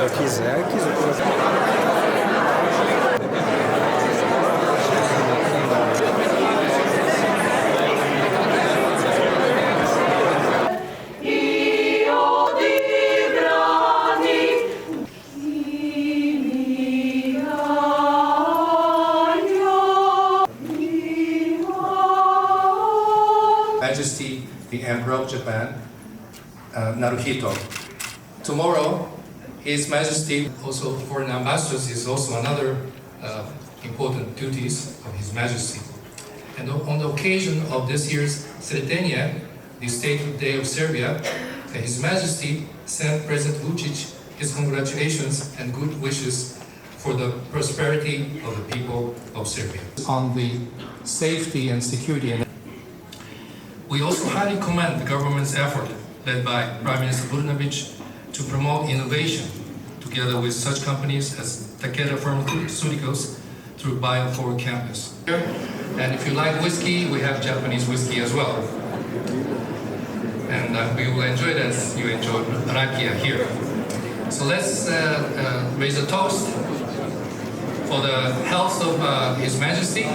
quiser. Majesty, the Emperor of Japan, Naruhito. Tomorrow, His Majesty, also foreign ambassadors, is also another important duties of His Majesty. And on the occasion of this year's Sretenia, the State Day of Serbia, His Majesty sent President Vučić his congratulations and good wishes for the prosperity of the people of Serbia. On the safety and security. We also highly commend the government's effort, led by Prime Minister Brnabić, to promote innovation, together with such companies as Takeda Pharmaceuticals through Bio4 Campus. And if you like whiskey, we have Japanese whiskey as well. And we will enjoy it as you enjoy rakia here. So let's raise a toast for the health of His Majesty.